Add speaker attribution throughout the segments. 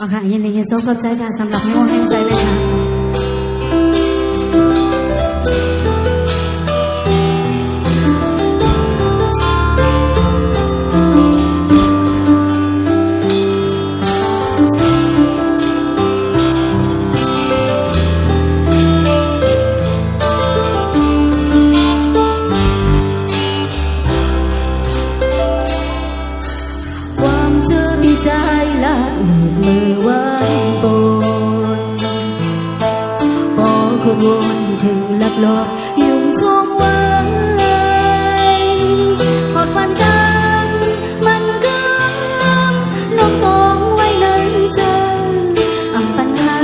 Speaker 1: อ๋อค่ะยินดียินโซกับใจค่ะสำหรับให้วงให้ใจเลยค่ะความเจอที่ใจละมือวันโปนพอขบวนถึงหลักหลอกยุ่งช่องไว้ขอดฟันกันมันเกินนกตองไว้ในใจอ่ำปัญหา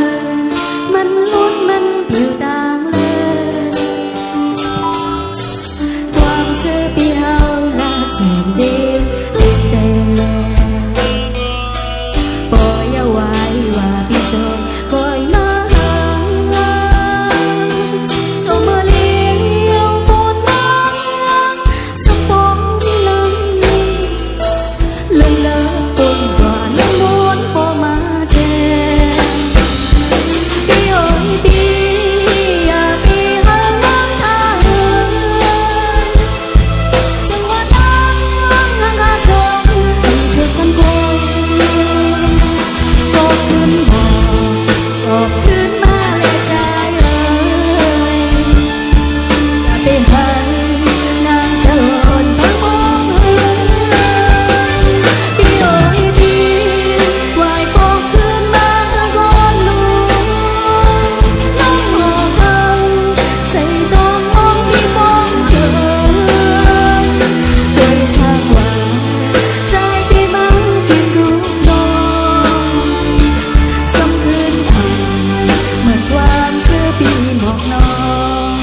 Speaker 1: มันลุ้นมันผิวต่างเลยความเชื่อปีเฮาละเจ็บเดียวแต่ปล่อยเอาไว้ว่าพี่จงคอยมาหาจงมาเลี้ยวบนน้ำสักฟองที่ลำนี้เลื่อนเลิกต้นก่อนน้ำม้วนพอมาแทนพี่โอ้ยพี่อยากพี่หาน้ำทางจังหวะนั้นห่างหาชมเธอกันโกขึ้นมาเลยใจเลยอย่าไปหันนางเจิดมามองเหินพี่โอ้ยพี่วายปอกขึ้นมาก่อนลูกน้องหอบเขาใส่ต้องมองพี่มองเธอโดยทางว่าใจพี่มันกินรูปน้องสำคืนเหมือนความเชื่อปีหมอกน้อง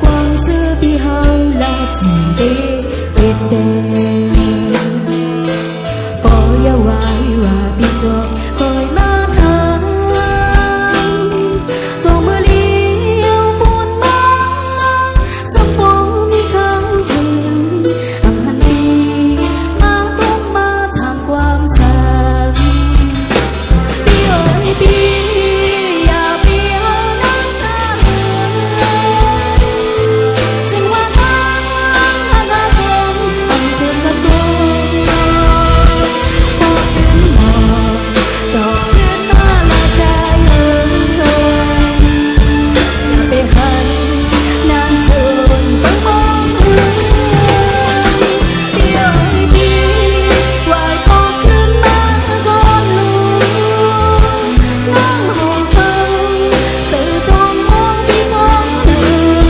Speaker 1: ความเชื่อปีเฮาละจึงได้เป็นแดงปล่อยเอาไว้ว่าพี่จงคอยมาทางจงมาเลี้ยวบนน้ำสักฟองมีข้างคืนอังหันดีมาต้องมาทำความสันพี่เอ๋ยพี่อย่าพี่หาน้ำตาเหือนสิ่งว่าทางหาสมอันเธอกันโกพอขึ้นหมอกจอดขึ้นมาละใจอย่าไปหันนางเจิดต้องมองเหินพี่เอ๋ยพี่วายปอกขึ้นมาก่อนลูกน้องหอบเขาใส่ต้องมองพี่มองเหิน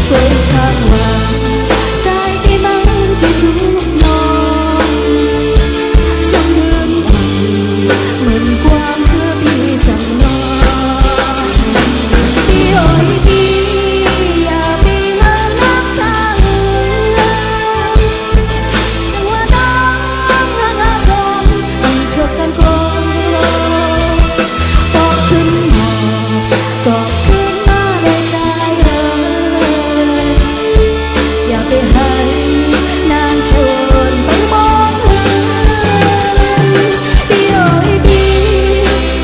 Speaker 1: โดยทางว่าใจพี่มันกินรูปน้องสำเดือนเหมือนความเชื่อพี่สั่งน้องพี่โอ้ยพี่อย่าพี่หาน้ำตาเหือนจังหวะนั้นห่างหาชมเธอกันโกปอกขึ้นหมอกจอบขึ้นมาในใจเลยอย่าไปหันนางเจิดไปมองเหินพี่โอ้ยพี่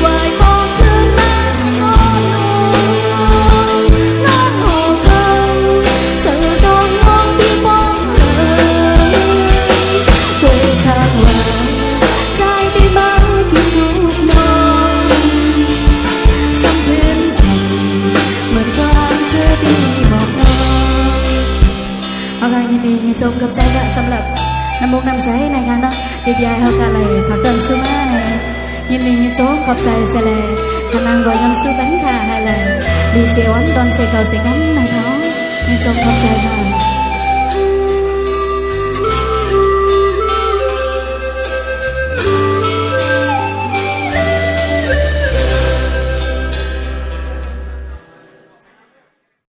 Speaker 1: วายปอกขึ้นมาก่อนลูกน้องหอบเขาใส่ต้องมองพี่มองเหินโดยทางว่าใจพี่มันกินรูปน้องสำเพ็ญเหมือนความเชื่อพี่บอกน้องเอาค่ะยินดียินชมกับใจละสำหรับน้ำมุกน้ำใสในงานเนาะเด็กยายเขากะไรผักเติมสู้มายินดียินชมขอบใจเสียเลยขนางก่อยยังสู้กันค่ะให้เลยดีเสียวันตอนเสียเก่าเสียกันในท้องยินชมขอบใจค่ะ